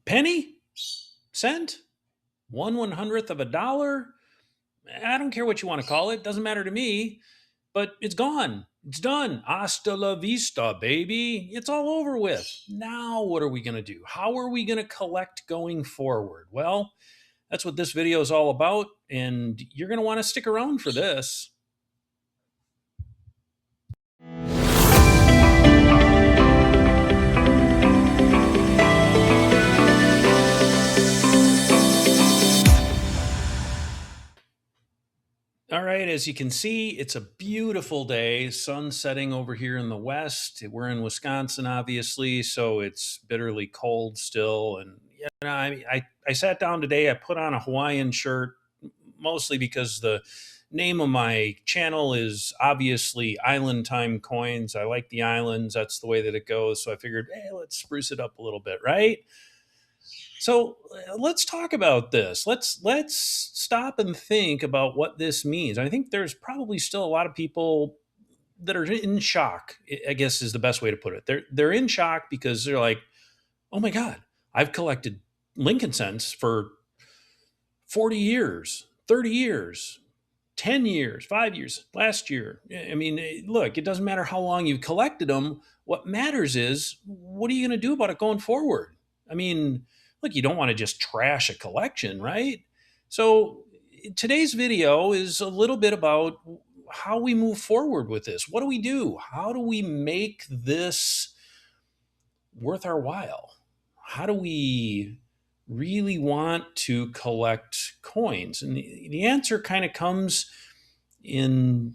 Penny? Cent? 1/100th of a dollar? I don't care what you want to call it. Doesn't matter to me. But it's gone. It's done. Hasta la vista, baby. It's all over with. Now, what are we going to do? How are we going to collect going forward? Well, that's what this video is all about. And you're going to want to stick around for this. All right, as you can see, it's a beautiful day. Sun setting over here in the west. We're in Wisconsin, obviously, so it's bitterly cold still. And I sat down today. I put on a Hawaiian shirt, mostly because the name of my channel is obviously Island Time Coins. I like the islands. That's the way that it goes. So I figured, hey, let's spruce it up a little bit, right? So let's talk about this. Let's stop and think about what this means. I think there's probably still a lot of people that are in shock. I guess is the best way to put it. They're in shock because they're like, "Oh my God, I've collected Lincoln cents for 40 years, 30 years, 10 years, 5 years, last year." I mean, look, it doesn't matter how long you've collected them. What matters is what are you going to do about it going forward? I mean, look, you don't want to just trash a collection, right? So today's video is a little bit about how we move forward with this. What do we do? How do we make this worth our while? How do we really want to collect coins? And the answer kind of comes in,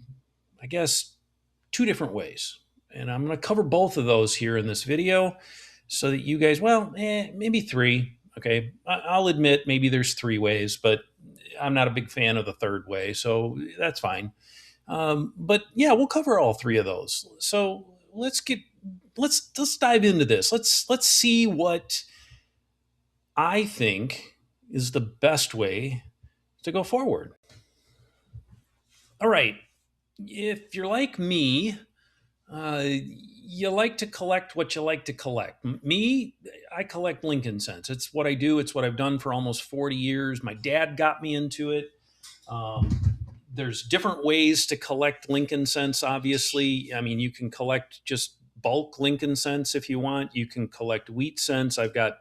I guess, two different ways. And I'm going to cover both of those here in this video so that you guys, well, maybe three. Okay. I'll admit maybe there's three ways, but I'm not a big fan of the third way. So that's fine. But yeah, we'll cover all three of those. So let's dive into this. Let's see what I think is the best way to go forward. All right. If you're like me, you like to collect what you like to collect. Me, I collect Lincoln cents. It's what I do. It's what I've done for almost 40 years. My dad got me into it. There's different ways to collect Lincoln cents, obviously. I mean, you can collect just bulk Lincoln cents if you want. You can collect wheat cents. I've got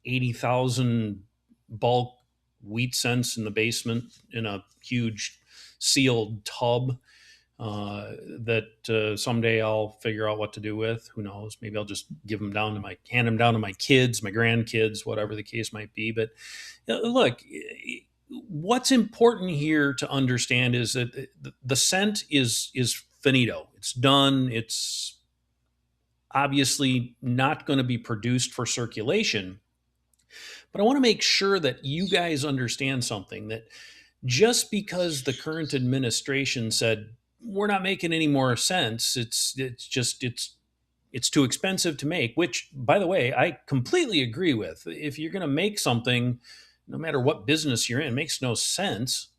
80,000 bulk wheat cents in the basement in a huge sealed tub that someday I'll figure out what to do with. Who knows? Maybe I'll just hand them down to my kids, my grandkids, whatever the case might be. But look, what's important here to understand is that the cent is finito. It's done. It's obviously not going to be produced for circulation. But I want to make sure that you guys understand something, that just because the current administration said we're not making any more cents, it's too expensive to make, which, by the way, I completely agree with. If you're going to make something, no matter what business you're in, makes no sense.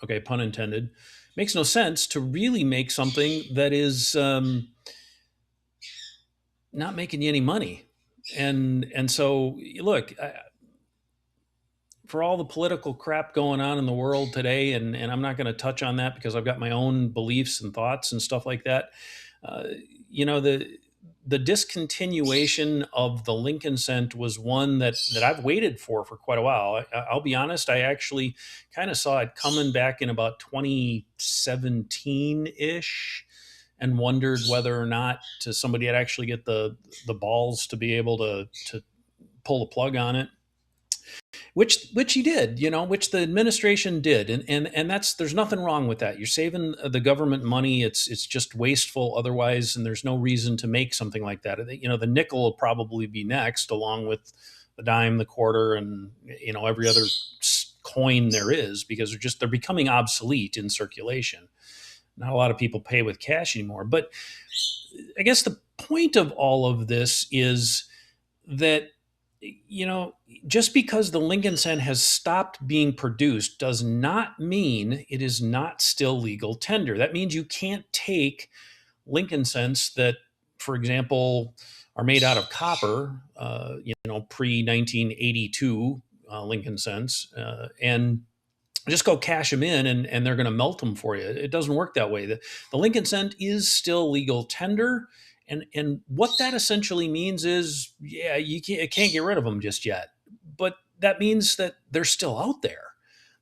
Okay, pun intended. Makes no sense to really make something that is not making you any money. And so, look, for all the political crap going on in the world today, and I'm not going to touch on that because I've got my own beliefs and thoughts and stuff like that. You know, the discontinuation of the Lincoln cent was one that I've waited for quite a while. I'll be honest, I actually kind of saw it coming back in about 2017 ish, and wondered whether or not somebody had actually get the balls to be able to pull the plug on it. Which he did, which the administration did, and there's nothing wrong with that. You're saving the government money. It's just wasteful otherwise, and there's no reason to make something like that. The nickel will probably be next, along with the dime, the quarter, and every other coin there is, because they're becoming obsolete in circulation. Not a lot of people pay with cash anymore. But I guess the point of all of this is that just because the Lincoln cent has stopped being produced does not mean it is not still legal tender. That means you can't take Lincoln cents that for example, are made out of copper, pre 1982 Lincoln cents, and just go cash them in and they're going to melt them for you. It doesn't work that way. The Lincoln cent is still legal tender. And what that essentially means is, yeah, can't get rid of them just yet. But that means that they're still out there,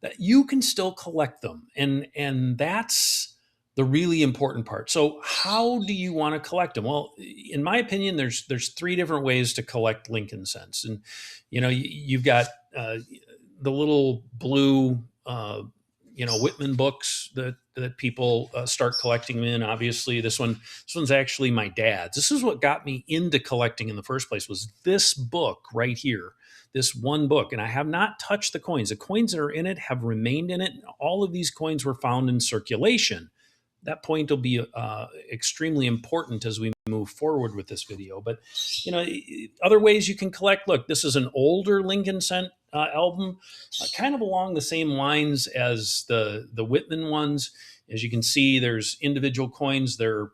that you can still collect them. And that's the really important part. So how do you want to collect them? Well, in my opinion, there's three different ways to collect Lincoln cents. And, you've got the little blue Whitman books that people start collecting them in. Obviously, this one's actually my dad's. This is what got me into collecting in the first place, was this book right here, this one book. And I have not touched the coins. The coins that are in it have remained in it. All of these coins were found in circulation. That point will be extremely important as we move forward with this video. But other ways you can collect. Look, this is an older Lincoln cent album, kind of along the same lines as the Whitman ones. As you can see, there's individual coins. They're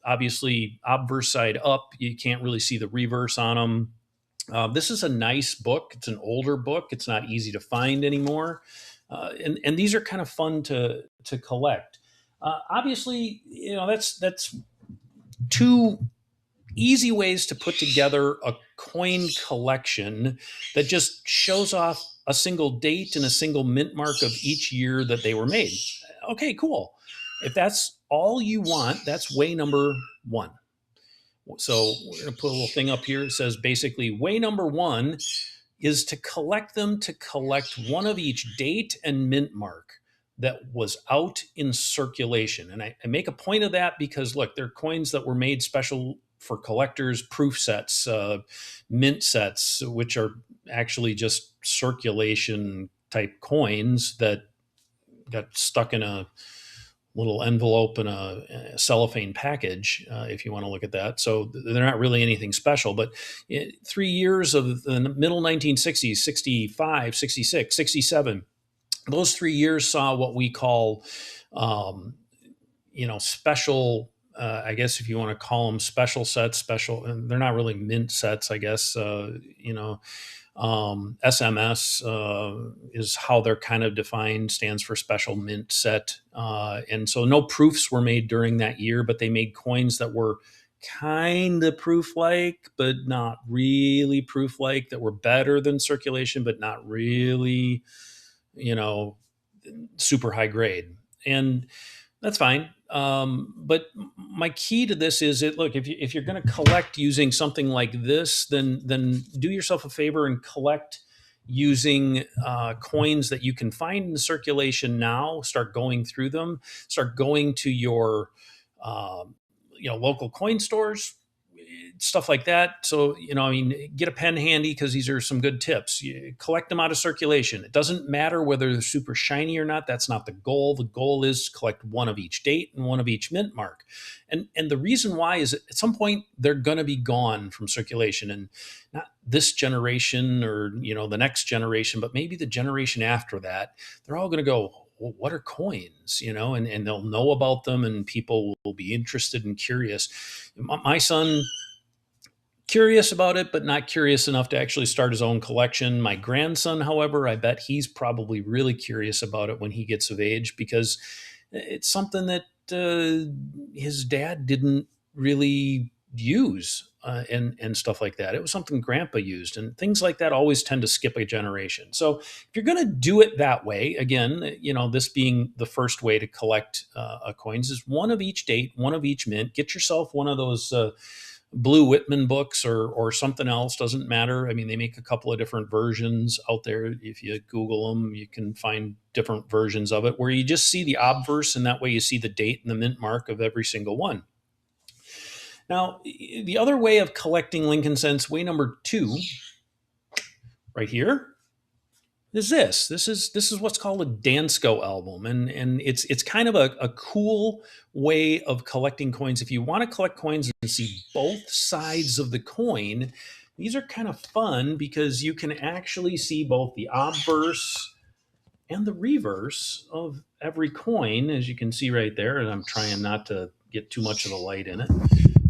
obviously obverse side up. You can't really see the reverse on them. This is a nice book. It's an older book. It's not easy to find anymore. And these are kind of fun to collect. Obviously, that's two easy ways to put together a coin collection that just shows off a single date and a single mint mark of each year that they were made. Okay, cool. If that's all you want, that's way number one. So we're going to put a little thing up here. It says basically way number one is to collect one of each date and mint mark that was out in circulation. And I make a point of that because, look, they're coins that were made special for collectors, proof sets, mint sets, which are actually just circulation type coins that got stuck in a little envelope in a cellophane package, if you want to look at that. So they're not really anything special. But 3 years of the middle 1960s, 65, 66, 67, those 3 years saw what we call, special, I guess if you want to call them special sets, they're not really mint sets, I guess, SMS is how they're kind of defined, stands for special mint set. And so no proofs were made during that year, but they made coins that were kind of proof-like, but not really proof-like, that were better than circulation, but not really, super high grade. And that's fine. But my key to this is look, if you're going to collect using something like this, then do yourself a favor and collect using coins that you can find in circulation now. Start going through them. Start going to your local coin stores, stuff like that. So, get a pen handy because these are some good tips. You collect them out of circulation. It doesn't matter whether they're super shiny or not. That's not the goal. The goal is to collect one of each date and one of each mint mark. And the reason why is at some point they're going to be gone from circulation, and not this generation or, the next generation, but maybe the generation after that. They're all going to go, well, what are coins, and they'll know about them, and people will be interested and curious. My son, curious about it, but not curious enough to actually start his own collection. My grandson, however, I bet he's probably really curious about it when he gets of age, because it's something that his dad didn't really use and stuff like that. It was something grandpa used, and things like that always tend to skip a generation. So if you're going to do it that way, again, this being the first way to collect coins, is one of each date, one of each mint. Get yourself one of those blue Whitman books or something else, doesn't matter. I mean, they make a couple of different versions out there. If you Google them, you can find different versions of it where you just see the obverse, and that way you see the date and the mint mark of every single one. Now, the other way of collecting Lincoln cents, way number two, right here, is this. This is what's called a Dansko album, and it's kind of a cool way of collecting coins. If you want to collect coins and see both sides of the coin, these are kind of fun because you can actually see both the obverse and the reverse of every coin, as you can see right there. And I'm trying not to get too much of the light in it.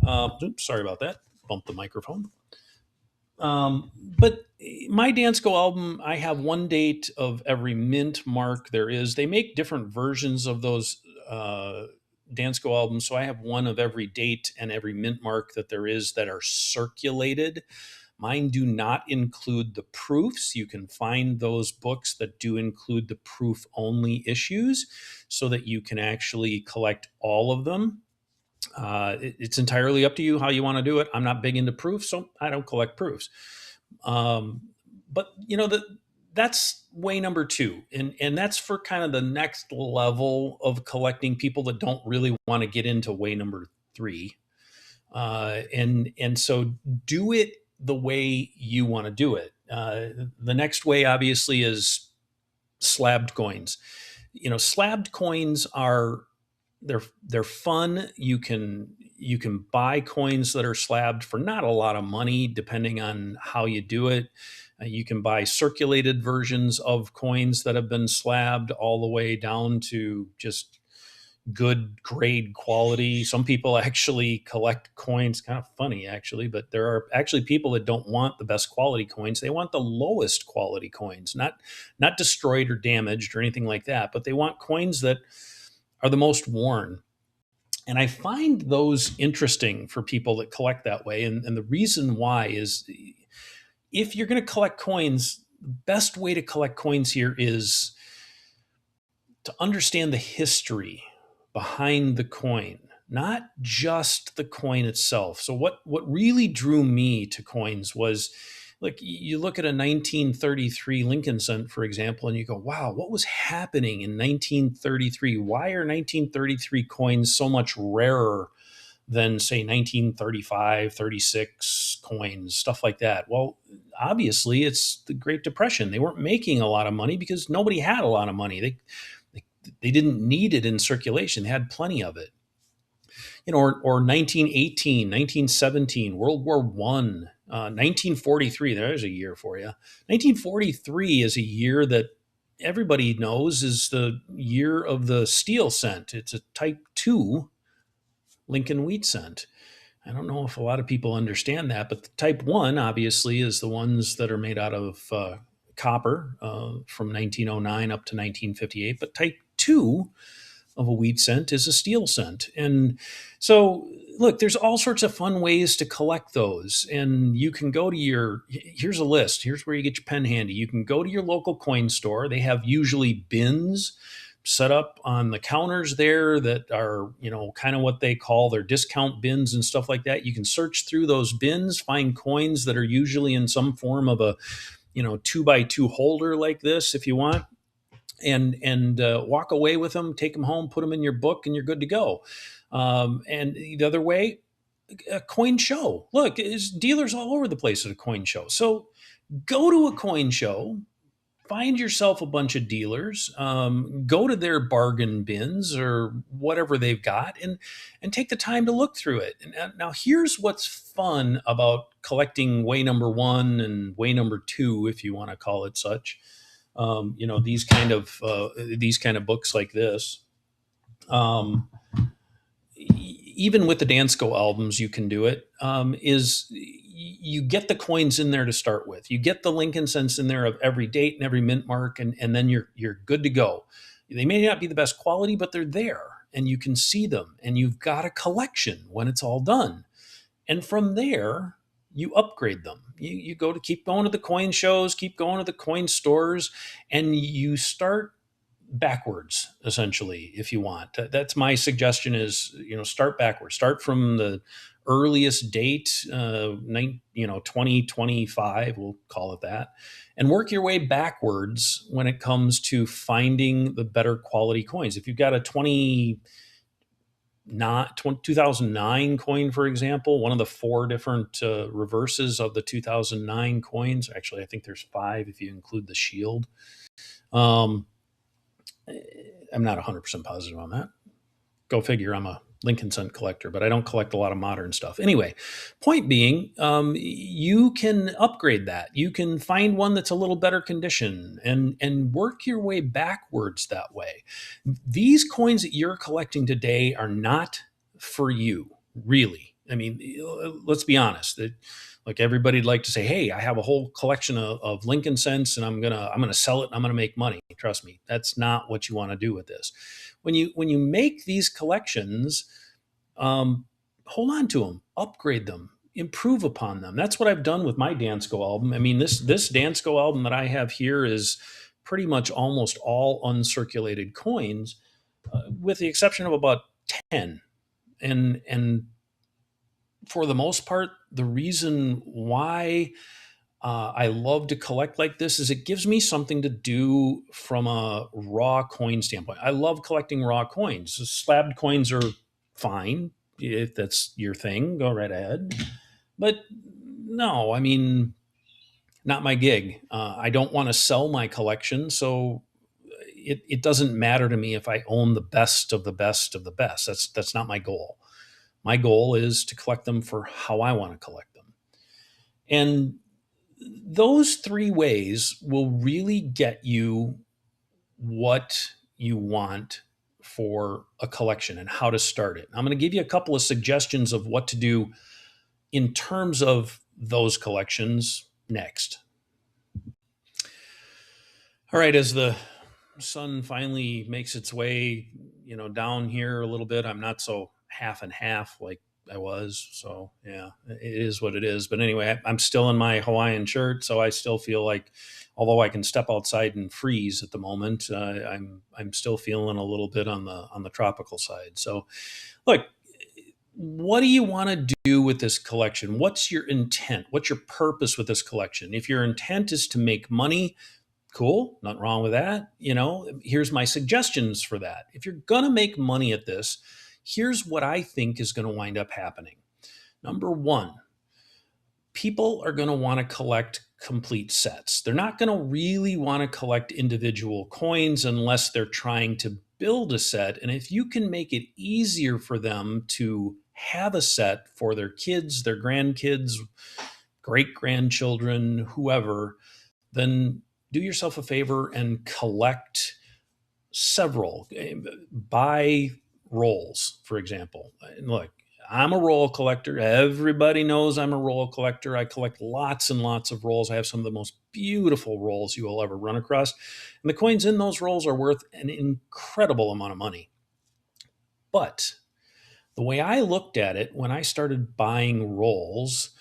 Oops, sorry about that. Bumped the microphone. But my Dansko album, I have one date of every mint mark there is. They make different versions of those Dansko albums, so I have one of every date and every mint mark that there is that are circulated. Mine do not include the proofs. You can find those books that do include the proof only issues so that you can actually collect all of them. It's entirely up to you how you want to do it. I'm not big into proofs, so I don't collect proofs. Um, but that's way number two, and that's for kind of the next level of collecting people that don't really want to get into way number three. And so do it the way you want to do it. The next way, obviously, is slabbed coins. Slabbed coins are they're fun. You can buy coins that are slabbed for not a lot of money, depending on how you do it. You can buy circulated versions of coins that have been slabbed all the way down to just good grade quality. Some people actually collect coins, kind of funny actually, but there are actually people that don't want the best quality coins. They want the lowest quality coins, not destroyed or damaged or anything like that, but they want coins that are the most worn. And I find those interesting for people that collect that way. And the reason why is, if you're going to collect coins, the best way to collect coins here is to understand the history behind the coin, not just the coin itself. So what really drew me to coins was, like, you look at a 1933 Lincoln cent, for example, and you go, wow, what was happening in 1933? Why are 1933 coins so much rarer than, say, 1935, 36 coins, stuff like that? Well, obviously, it's the Great Depression. They weren't making a lot of money because nobody had a lot of money. They didn't need it in circulation. They had plenty of it. Or 1918, 1917, World War One, 1943. There's a year for you. 1943 is a year that everybody knows is the year of the steel cent. It's a Type 2 Lincoln wheat cent. I don't know if a lot of people understand that, but the Type 1 obviously is the ones that are made out of copper from 1909 up to 1958. But Type 2 of a wheat cent is a steel cent. And so, look, there's all sorts of fun ways to collect those. And you can go to here's a list. Here's where you get your pen handy. You can go to your local coin store. They have usually bins set up on the counters there that are, kind of what they call their discount bins and stuff like that. You can search through those bins, find coins that are usually in some form of a, 2x2 holder like this, if you want, and walk away with them, take them home, put them in your book, and you're good to go. And the other way, a coin show. Look, there's dealers all over the place at a coin show. So go to a coin show, find yourself a bunch of dealers, go to their bargain bins or whatever they've got, and take the time to look through it. And now here's what's fun about collecting way number one and way number two, if you want to call it such. These kind of books like this. Even with the Dansko albums, you can do it. Is you get the coins in there to start with. You get the Lincoln cents in there of every date and every mint mark, and then you're good to go. They may not be the best quality, but they're there, and you can see them, and you've got a collection when it's all done. And from there, you upgrade them. You keep going to the coin shows, keep going to the coin stores, and you start backwards, essentially, if you want. That's my suggestion is, start backwards. Start from the earliest date, 2025, we'll call it that, and work your way backwards when it comes to finding the better quality coins. If you've got a 2009 coin, for example, one of the four different reverses of the 2009 coins. Actually, I think there's five if you include the shield. I'm not 100% positive on that. Go figure, I'm a Lincoln cent collector, but I don't collect a lot of modern stuff. Anyway, point being, you can upgrade that. You can find one that's a little better condition and work your way backwards that way. These coins that you're collecting today are not for you, really. I mean, let's be honest. Like everybody'd like to say, "Hey, I have a whole collection of Lincoln cents, and I'm gonna sell it, and I'm gonna make money." Trust me, that's not what you want to do with this. When you make these collections, um, hold on to them, upgrade them, improve upon them. That's what I've done with my Dansko album. I mean, this Dansko album that I have here is pretty much almost all uncirculated coins, with the exception of about 10. And for the most part, the reason why I love to collect like this is it gives me something to do from a raw coin standpoint. I love collecting raw coins. Slabbed coins are fine if that's your thing. Go right ahead. But no, I mean, not my gig. I don't want to sell my collection, so it doesn't matter to me if I own the best of the best of the best. That's not my goal. My goal is to collect them for how I want to collect them. And those three ways will really get you what you want for a collection and how to start it. I'm going to give you a couple of suggestions of what to do in terms of those collections next. All right, as the sun finally makes its way, down here a little bit, I'm not so half and half like I was. So yeah, it is what it is. But anyway, I'm still in my Hawaiian shirt, so I still feel like, although I can step outside and freeze at the moment, I'm still feeling a little bit on the tropical side. So, look, what do you want to do with this collection? What's your intent? What's your purpose with this collection? If your intent is to make money, cool, nothing wrong with that. Here's my suggestions for that. If you're going to make money at this, here's what I think is going to wind up happening. Number one, people are going to want to collect complete sets. They're not going to really want to collect individual coins unless they're trying to build a set. And if you can make it easier for them to have a set for their kids, their grandkids, great grandchildren, whoever, then do yourself a favor and collect several. Buy rolls, for example. And look, I'm a roll collector. Everybody knows I'm a roll collector. I collect lots and lots of rolls. I have some of the most beautiful rolls you will ever run across. And the coins in those rolls are worth an incredible amount of money. But the way I looked at it when I started buying rolls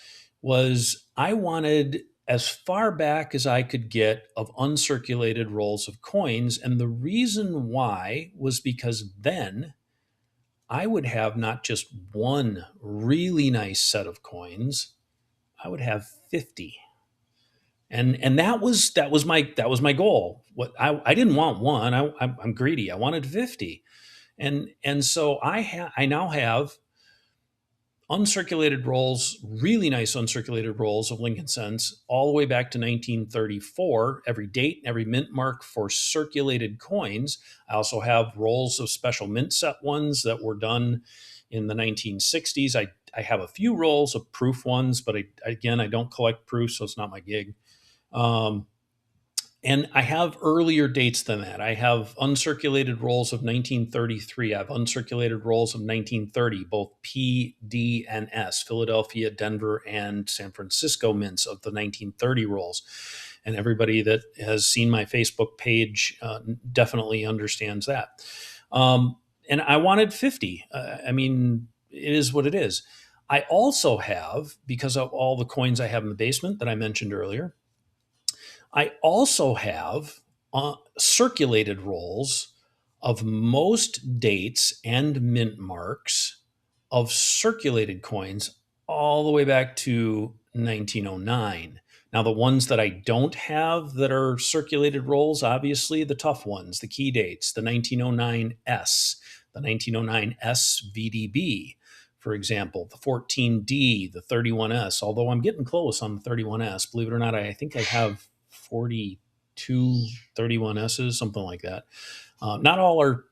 was I wanted as far back as I could get of uncirculated rolls of coins. And the reason why was because then I would have not just one really nice set of coins, I would have 50. And that was my goal. What I didn't want one. I'm greedy. I wanted 50. And so I now have uncirculated rolls, really nice uncirculated rolls of Lincoln cents, all the way back to 1934, every date, every mint mark for circulated coins. I also have rolls of special mint set ones that were done in the 1960s. I have a few rolls of proof ones, but again, I don't collect proof, so it's not my gig. And I have earlier dates than that. I have uncirculated rolls of 1933. I have uncirculated rolls of 1930, both P, D, and S, Philadelphia, Denver, and San Francisco mints of the 1930 rolls. And everybody that has seen my Facebook page definitely understands that. And I wanted 50. I mean, it is what it is. I also have, because of all the coins I have in the basement that I mentioned earlier, I also have circulated rolls of most dates and mint marks of circulated coins all the way back to 1909. Now, the ones that I don't have that are circulated rolls, obviously the tough ones, the key dates, the 1909S, the 1909S VDB, for example, the 14D, the 31S, although I'm getting close on the 31S. Believe it or not, I think I have 42 31Ss, something like that. Not all are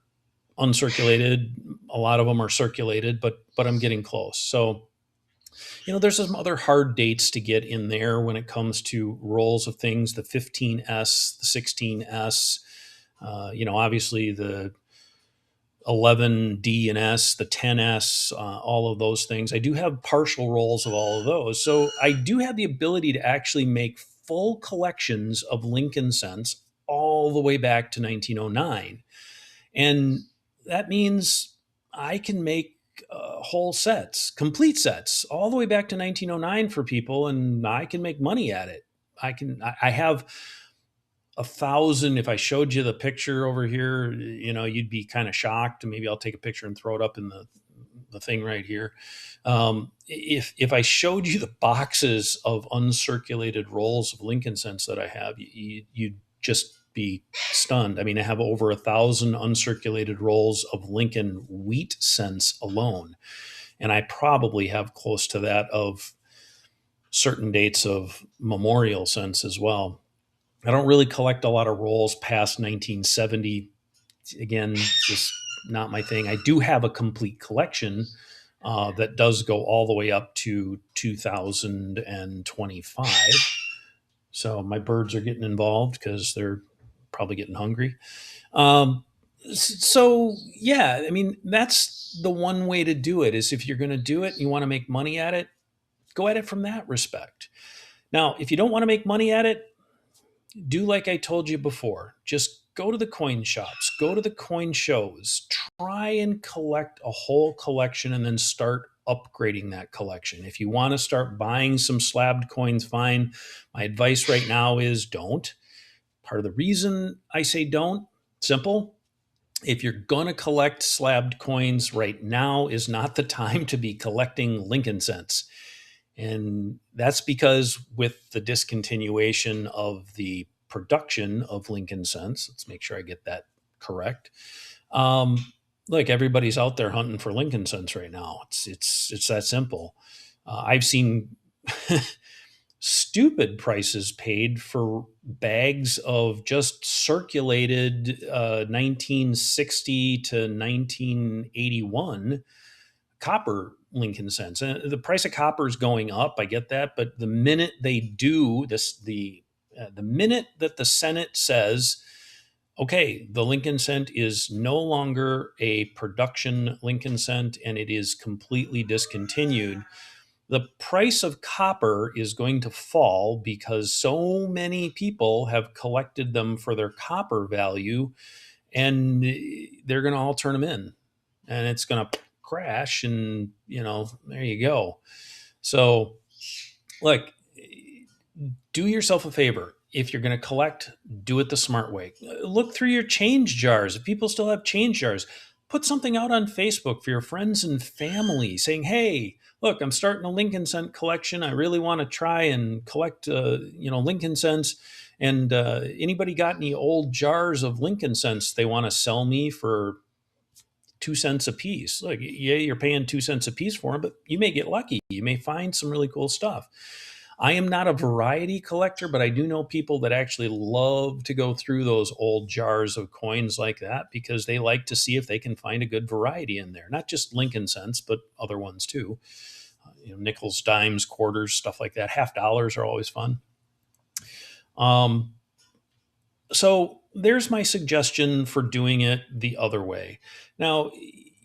uncirculated. A lot of them are circulated, but I'm getting close. So, there's some other hard dates to get in there when it comes to rolls of things, the 15S, the 16S, obviously the 11D and S, the 10S, all of those things. I do have partial rolls of all of those. So I do have the ability to actually make full collections of Lincoln cents all the way back to 1909. And that means I can make whole sets, complete sets, all the way back to 1909 for people, and I can make money at it. I have 1,000. If I showed you the picture over here, you'd be kind of shocked. Maybe I'll take a picture and throw it up in the thing right here. If I showed you the boxes of uncirculated rolls of Lincoln cents that I have, you'd just be stunned. I mean, I have over 1,000 uncirculated rolls of Lincoln wheat cents alone, and I probably have close to that of certain dates of memorial cents as well. I don't really collect a lot of rolls past 1970. Again, just not my thing. I do have a complete collection that does go all the way up to 2025. So my birds are getting involved because they're probably getting hungry. So yeah, I mean, that's the one way to do it is if you're going to do it and you want to make money at it, go at it from that respect. Now, if you don't want to make money at it, do like I told you before. Just go to the coin shops, go to the coin shows, try and collect a whole collection and then start upgrading that collection. If you want to start buying some slabbed coins, fine. My advice right now is don't. Part of the reason I say don't, simple. If you're going to collect slabbed coins right now is not the time to be collecting Lincoln cents. And that's because with the discontinuation of the production of Lincoln cents, let's make sure I get that correct. Like everybody's out there hunting for Lincoln cents right now. It's that simple. I've seen stupid prices paid for bags of just circulated 1960 to 1981 copper Lincoln cents. And the price of copper is going up. I get that, but the minute they do this, the minute that the Senate says, okay, the Lincoln cent is no longer a production Lincoln cent and it is completely discontinued, the price of copper is going to fall because so many people have collected them for their copper value and they're going to all turn them in and it's going to crash and there you go. So look, do yourself a favor. If you're going to collect, do it the smart way. Look through your change jars. If people still have change jars, put something out on Facebook for your friends and family saying, hey, look, I'm starting a Lincoln cent collection. I really want to try and collect Lincoln cents. And anybody got any old jars of Lincoln cents they want to sell me for 2 cents a piece? Like, yeah, you're paying 2 cents a piece for them, but you may get lucky. You may find some really cool stuff. I am not a variety collector, but I do know people that actually love to go through those old jars of coins like that because they like to see if they can find a good variety in there. Not just Lincoln cents, but other ones too. Nickels, dimes, quarters, stuff like that. $50 are always fun. So there's my suggestion for doing it the other way. Now,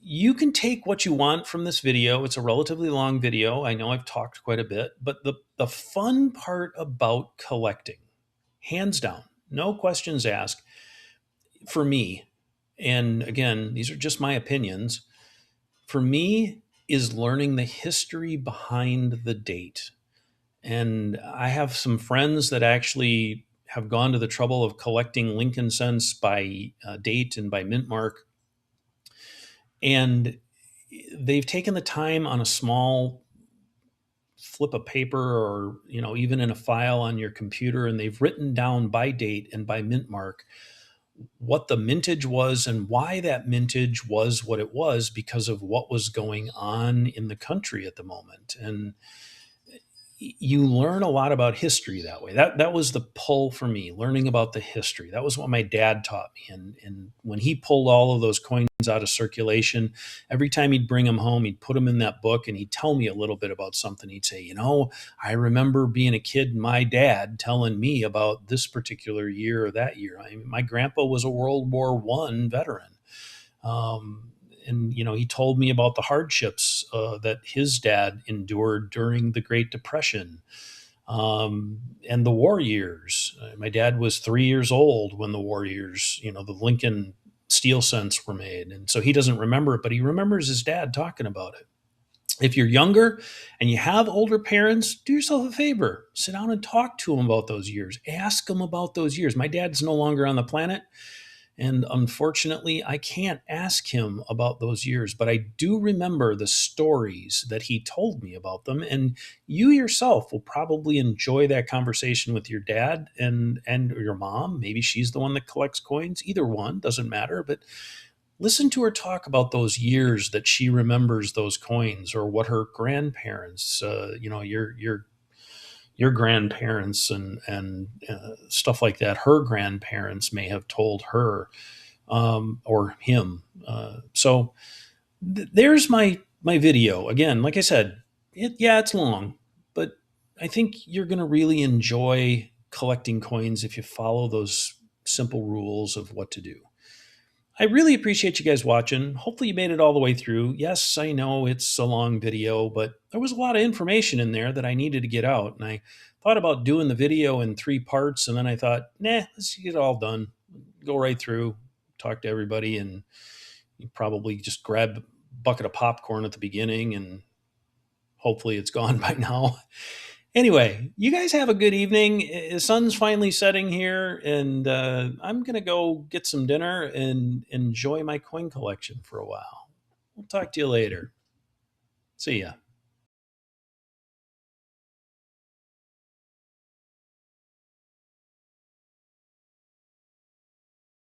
you can take what you want from this video. It's a relatively long video. I know I've talked quite a bit, but the fun part about collecting, hands down, no questions asked, for me, and again, these are just my opinions, for me is learning the history behind the date. And I have some friends that actually have gone to the trouble of collecting Lincoln cents by date and by mint mark. And they've taken the time on a small flip of paper or, even in a file on your computer, and they've written down by date and by mint mark what the mintage was and why that mintage was what it was because of what was going on in the country at the moment. And you learn a lot about history that way. That was the pull for me, learning about the history. That was what my dad taught me. And when he pulled all of those coins out of circulation, every time he'd bring them home, he'd put them in that book and he'd tell me a little bit about something. He'd say, I remember being a kid, my dad telling me about this particular year or that year. I mean, my grandpa was a World War I veteran. Um, and he told me about the hardships that his dad endured during the Great Depression, and the war years. My dad was 3 years old when the war years, the Lincoln steel cents were made, and so he doesn't remember it, but he remembers his dad talking about it. If you're younger and you have older parents, do yourself a favor. Sit down and talk to them about those years. Ask them about those years. My dad's no longer on the planet, and unfortunately, I can't ask him about those years, but I do remember the stories that he told me about them. And you yourself will probably enjoy that conversation with your dad and your mom. Maybe she's the one that collects coins. Either one, doesn't matter. But listen to her talk about those years that she remembers those coins, or what her grandparents, your grandparents and stuff like that, her grandparents may have told her, or him. There's my video. Again, like I said, it's long, but I think you're going to really enjoy collecting coins if you follow those simple rules of what to do. I really appreciate you guys watching. Hopefully, you made it all the way through. Yes, I know it's a long video, but there was a lot of information in there that I needed to get out. And I thought about doing the video in 3 parts, and then I thought, nah, let's get it all done. Go right through, talk to everybody, and you probably just grab a bucket of popcorn at the beginning, and hopefully it's gone by now. Anyway, you guys have a good evening. The sun's finally setting here, and I'm going to go get some dinner and enjoy my coin collection for a while. We'll talk to you later. See ya.